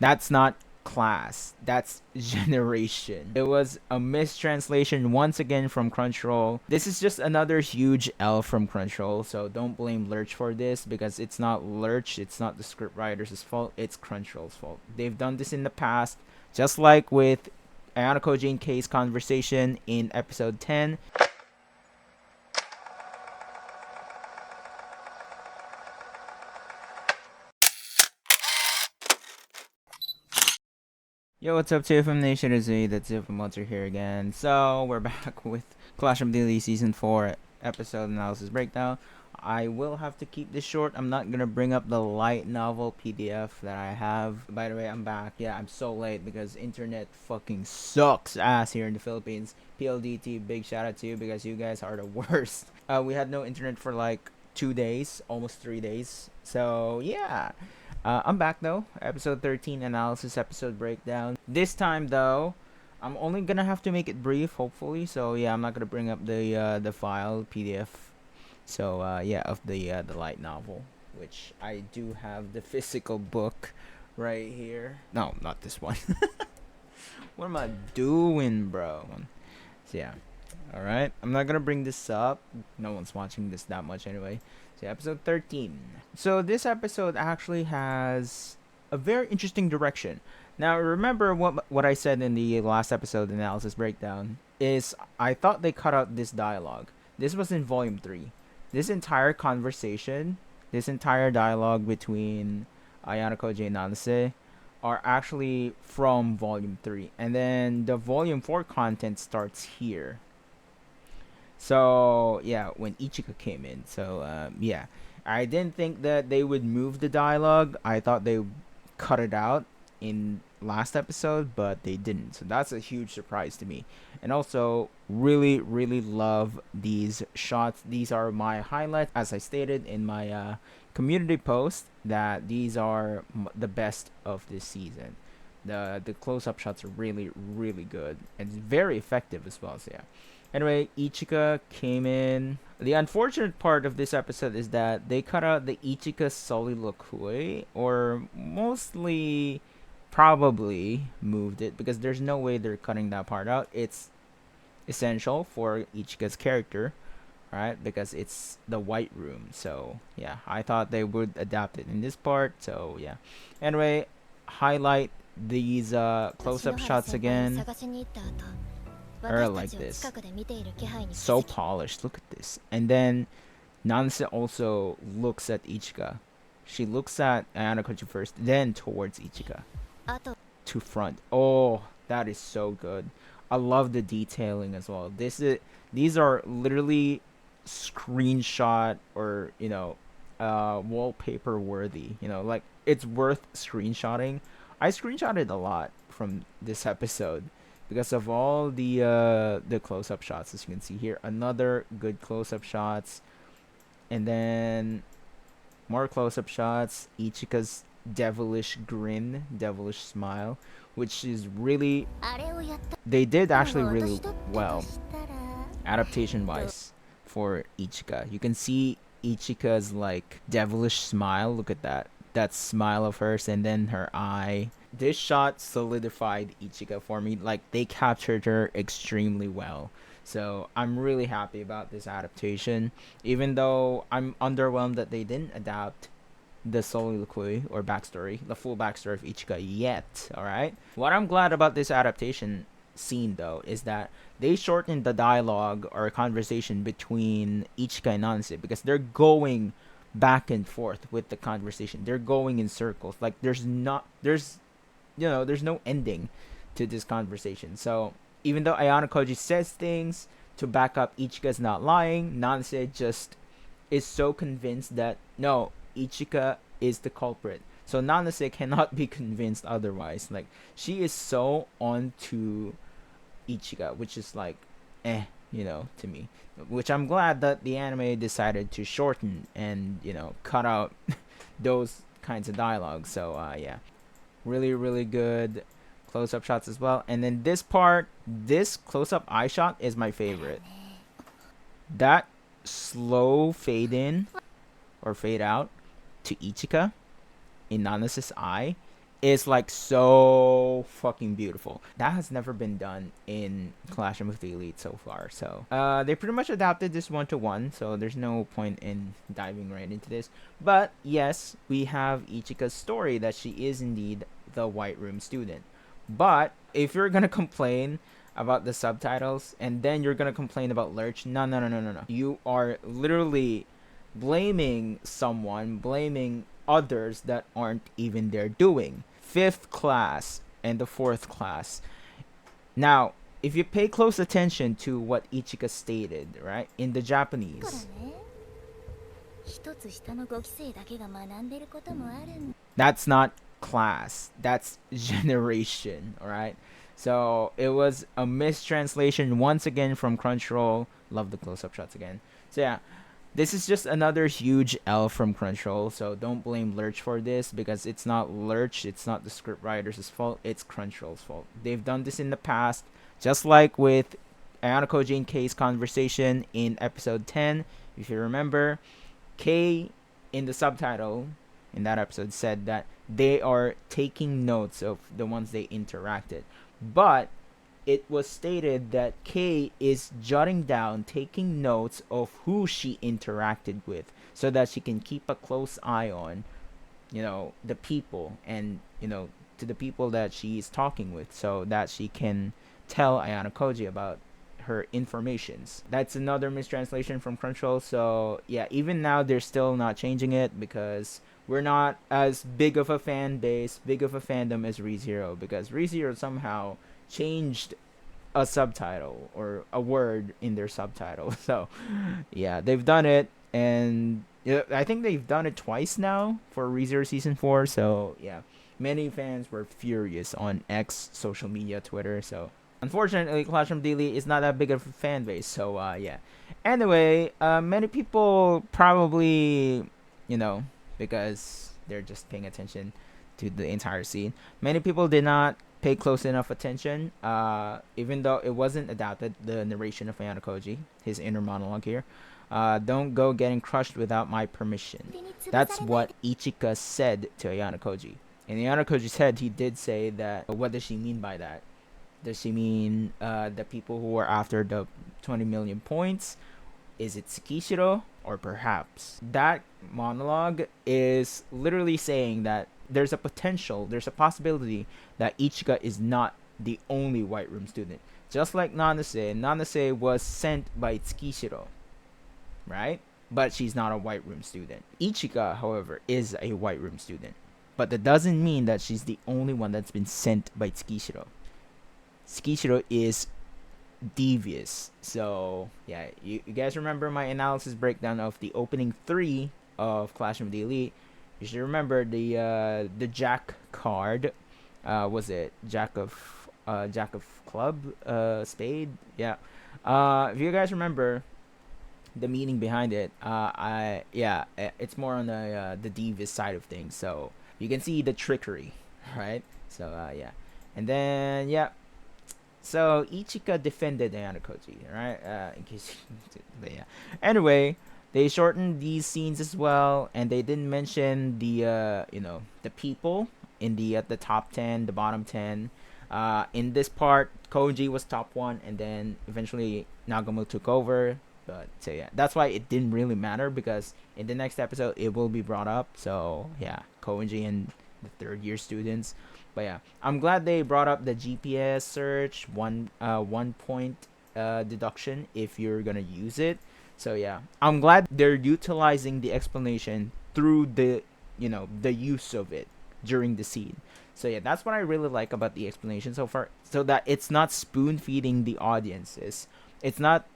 That's not class. That's generation. It was a mistranslation once again from Crunchyroll. This is just another huge L from Crunchyroll, so don't blame Lurch for this because it's not Lurch, it's not the scriptwriter's fault, it's Crunchyroll's fault. They've done this in the past, just like with Ayanokouji and Kei's conversation in episode 10. Yo, what's up, TFM Nation? It's me, the TFM Monster here again. So, we're back with Clash of Duty Season 4 episode analysis breakdown. I will have to keep this short. I'm not gonna bring up the light novel PDF that I have. By the way, I'm back. Yeah, I'm so late because internet fucking sucks ass here in the Philippines. PLDT, big shout out to you because you guys are the worst. We had no internet for like 2 days, almost 3 days. So, yeah. I'm back though. Episode 13 analysis, episode breakdown. This time though, I'm only gonna have to make it brief, hopefully. So yeah, I'm not gonna bring up the file PDF. So yeah, of the light novel, which I do have the physical book right here. No, not this one. What am I doing, bro? So yeah. All right, I'm not gonna bring this up. No one's watching this that much anyway. So episode 13. So this episode actually has a very interesting direction. Now remember what I said in the last episode analysis breakdown is I thought they cut out this dialogue. This was in volume 3. This entire conversation, this entire dialogue between Ayanokouji and Nanase are actually from volume 3. And then the volume 4 content starts here. So yeah, when Ichika came in. So yeah, I didn't think that they would move the dialogue. I thought they cut it out in last episode, but they didn't. So that's a huge surprise to me. And also, really, really love these shots. These are my highlights, as I stated in my community post, that these are the best of this season. The close-up shots are really, really good and very effective as well. So yeah. Anyway, Ichika came in. The unfortunate part of this episode is that they cut out the Ichika soliloquy, or mostly probably moved it because there's no way they're cutting that part out. It's essential for Ichika's character, right? Because it's the White Room. So yeah, I thought they would adapt it in this part. So yeah. Anyway, highlight these close-up shots again. Or like this. So polished. Look at this. And then Nanase also looks at Ichika. She looks at Ayanokouji first, then towards Ichika. To front. Oh, that is so good. I love the detailing as well. These are literally screenshot or wallpaper worthy. Like it's worth screenshotting. I screenshotted a lot from this episode because of all the close-up shots, as you can see here. Another good close-up shots, and then more close-up shots. Ichika's devilish grin, devilish smile, which is really, they did actually really well adaptation-wise for Ichika. You can see Ichika's like devilish smile. Look at that smile of hers, and then her eye. This shot solidified Ichika for me. Like, they captured her extremely well. So I'm really happy about this adaptation, even though I'm underwhelmed that they didn't adapt the soliloquy or backstory, the full backstory of Ichika yet. Alright, what I'm glad about this adaptation scene though is that they shortened the dialogue or conversation between Ichika and Nanase, because they're going back and forth with the conversation. They're going in circles. Like there's no ending to this conversation. So even though Ayanokouji says things to back up Ichika's not lying, Nanase just is so convinced that no, Ichika is the culprit. So Nanase cannot be convinced otherwise. Like, she is so on to Ichika, which is like to me. Which I'm glad that the anime decided to shorten and, cut out those kinds of dialogue. So yeah. Really, really good close-up shots as well. And then this close-up eye shot is my favorite. That slow fade in or fade out to Ichika in Nanase's eye is like so fucking beautiful. That has never been done in Clash of the Elite so far. So they pretty much adapted this 1-to-1, so there's no point in diving right into this. But yes, we have Ichika's story that she is indeed the White Room student. But if you're gonna complain about the subtitles and then you're gonna complain about Lurch, no. You are literally blaming others that aren't even there doing. 5th class and the 4th class. Now, if you pay close attention to what Ichika stated, right, in the Japanese, that's not class, that's generation, alright? So it was a mistranslation once again from Crunchyroll. Love the close-up shots again. So yeah, this is just another huge L from Crunchyroll, so don't blame Lurch for this, because it's not Lurch, it's not the scriptwriters' fault, it's Crunchyroll's fault. They've done this in the past, just like with Ayanokouji and Kei's conversation in episode 10. If you remember, Kei in the subtitle in that episode said that they are taking notes of the ones they interacted. But it was stated that Kei is jotting down, taking notes of who she interacted with, so that she can keep a close eye on, the people, and, to the people that she is talking with, so that she can tell Ayanokouji about her informations. That's another mistranslation from Crunchyroll. So yeah, even now they're still not changing it, because we're not as big of a fan base, big of a fandom as ReZero, because ReZero somehow changed a subtitle or a word in their subtitle. So yeah, they've done it, and I think they've done it twice now for ReZero season 4. So yeah, many fans were furious on X, social media, Twitter. So unfortunately, Clash of Daily is not that big of a fan base. So yeah. Anyway, many people probably, because they're just paying attention to the entire scene, many people did not pay close enough attention, even though it wasn't adapted, the narration of Ayanokouji, his inner monologue here. Don't go getting crushed without my permission. That's what Ichika said to Ayanokouji. And Ayanokouji said, he did say that, what does she mean by that? Does she mean the people who are after the 20 million points? Is it Tsukishiro? Or perhaps that monologue is literally saying that there's a possibility that Ichika is not the only White Room student. Just like Nanase was sent by Tsukishiro, right? But she's not a White Room student. Ichika, however, is a White Room student. But that doesn't mean that she's the only one that's been sent by Tsukishiro. Tsukishiro is devious. So yeah, you guys remember my analysis breakdown of the opening 3 of Clash of the Elite. You should remember the Jack card. Was it Jack of Club, Spade? Yeah. If you guys remember the meaning behind it, it's more on the devious side of things. So you can see the trickery, right? So yeah, and then yeah. So Ichika defended Ayanokouji, right? In case, but yeah. Anyway, they shortened these scenes as well, and they didn't mention the the people in the top 10, the bottom 10. In this part, Koji was top 1, and then eventually Nagamo took over. But so yeah, that's why it didn't really matter, because in the next episode it will be brought up. So yeah, Koji and the 3rd year students. But yeah, I'm glad they brought up the GPS search, 1 point deduction if you're gonna use it. So yeah, I'm glad they're utilizing the explanation through the the use of it during the scene. So yeah, that's what I really like about the explanation so far, so that it's not spoon feeding the audiences. It's not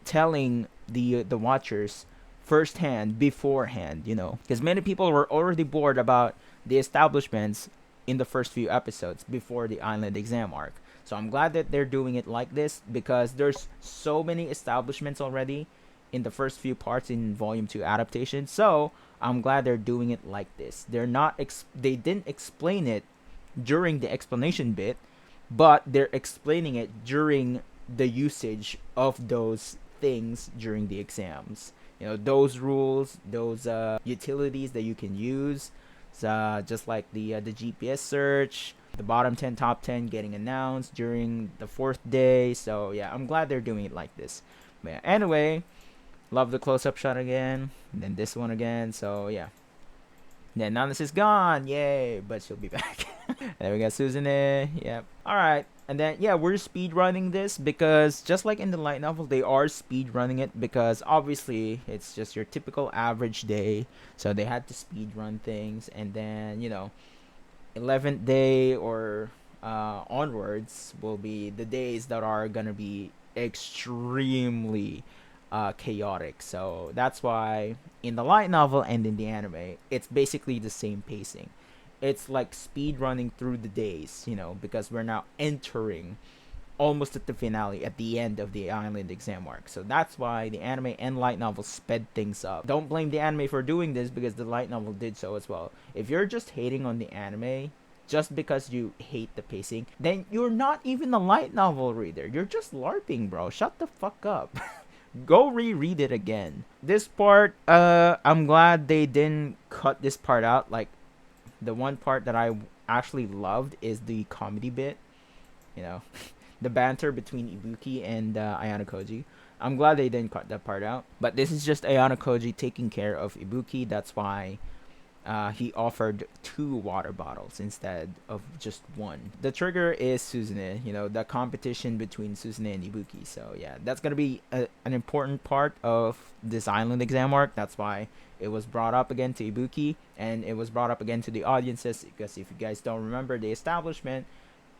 telling the watchers firsthand, beforehand, because many people were already bored about the establishments in the first few episodes before the island exam arc. So I'm glad that they're doing it like this, because there's so many establishments already in the first few parts in volume 2 adaptation. So I'm glad they're doing it like this. They didn't explain it during the explanation bit, but they're explaining it during the usage of those things during the exams. Those rules, those utilities that you can use. Just like the GPS search, the bottom 10, top 10 getting announced during the 4th day. So yeah, I'm glad they're doing it like this. But yeah, anyway, love the close-up shot again, and then this one again. So yeah. Then Nanas is gone, yay! But she'll be back. There we got Suzune. Yep. All right. And then yeah, we're speed running this because just like in the light novel, they are speed running it because obviously it's just your typical average day. So they had to speed run things, and then 11th day or onwards will be the days that are gonna be extremely chaotic. So that's why in the light novel and in the anime, it's basically the same pacing. It's like speed running through the days, because we're now entering almost at the finale, at the end of the island exam arc. So that's why the anime and light novel sped things up. Don't blame the anime for doing this because the light novel did so as well. If you're just hating on the anime just because you hate the pacing, then you're not even a light novel reader. You're just LARPing, bro. Shut the fuck up. Go reread it again. This part, I'm glad they didn't cut this part out. Like, the one part that I actually loved is the comedy bit. The banter between Ibuki and Ayanokouji. I'm glad they didn't cut that part out. But this is just Ayanokouji taking care of Ibuki. That's why he offered 2 water bottles instead of just 1. The trigger is Suzune, the competition between Suzune and Ibuki. So yeah, that's gonna be an important part of this island exam arc. That's why it was brought up again to Ibuki, and it was brought up again to the audiences, because if you guys don't remember the establishment,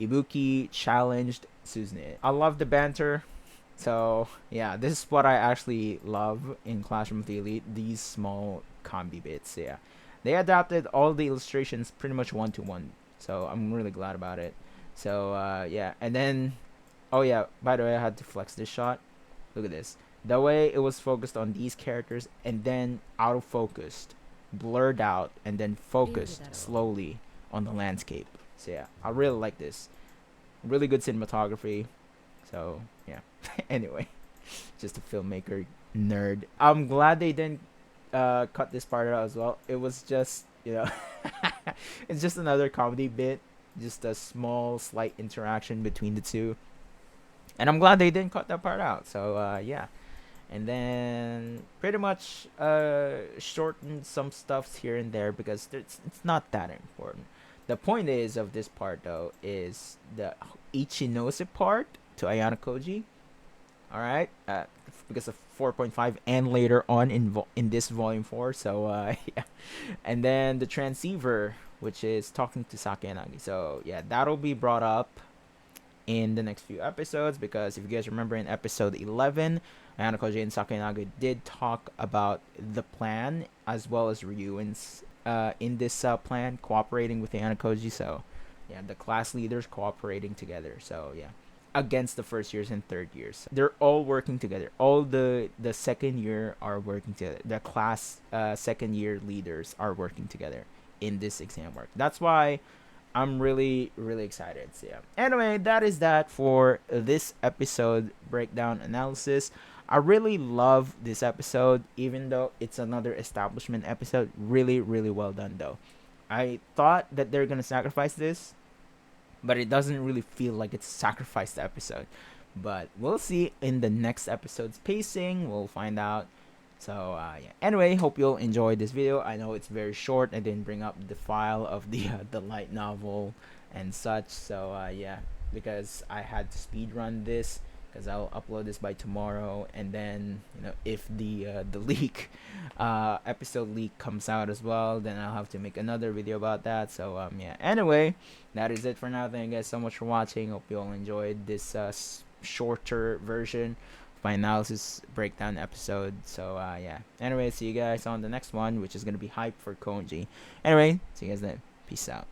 Ibuki challenged Suzune. I love the banter. So yeah, this is what I actually love in Clash of the Elite, these small combi bits. Yeah, they adapted all the illustrations pretty much 1-to-1, so I'm really glad about it. So yeah, and then oh yeah, by the way, I had to flex this shot. Look at this, the way it was focused on these characters and then out of focused, blurred out, and then focused slowly on the landscape. So yeah, I really like this. Really good cinematography. So yeah. Anyway, just a filmmaker nerd. I'm glad they didn't cut this part out as well. It was just it's just another comedy bit, just a small slight interaction between the two, and I'm glad they didn't cut that part out. So yeah, and then pretty much shortened some stuffs here and there because it's not that important. The point is of this part though is the Ichinose part to Ayanokouji. All right, because of 4.5 and later on in this volume 4. So yeah, and then the transceiver, which is talking to Sakayanagi. So yeah, that'll be brought up in the next few episodes, because if you guys remember in episode 11, Ayanokouji and Sakayanagi did talk about the plan as well as Ryuin's in this plan cooperating with Ayanokouji. So yeah, the class leaders cooperating together. So yeah, against the first years and third years, they're all working together. All the second year are working together. The class second year leaders are working together in this exam work. That's why I'm really excited. So yeah, anyway, that is that for this episode breakdown analysis. I really love this episode, even though it's another establishment episode. Really well done though. I thought that they're gonna sacrifice this, but it doesn't really feel like it's a sacrificed episode. But we'll see in the next episode's pacing. We'll find out. So yeah. Anyway, hope you'll enjoy this video. I know it's very short. I didn't bring up the file of the light novel and such. So yeah, because I had to speed run this, because I'll upload this by tomorrow, and then if the leak episode leak comes out as well, then I'll have to make another video about that. So yeah, anyway, that is it for now. Thank you guys so much for watching. Hope you all enjoyed this shorter version of my analysis breakdown episode. So yeah, anyway, see you guys on the next one, which is gonna be hype for Konji. Anyway, see you guys then. Peace out.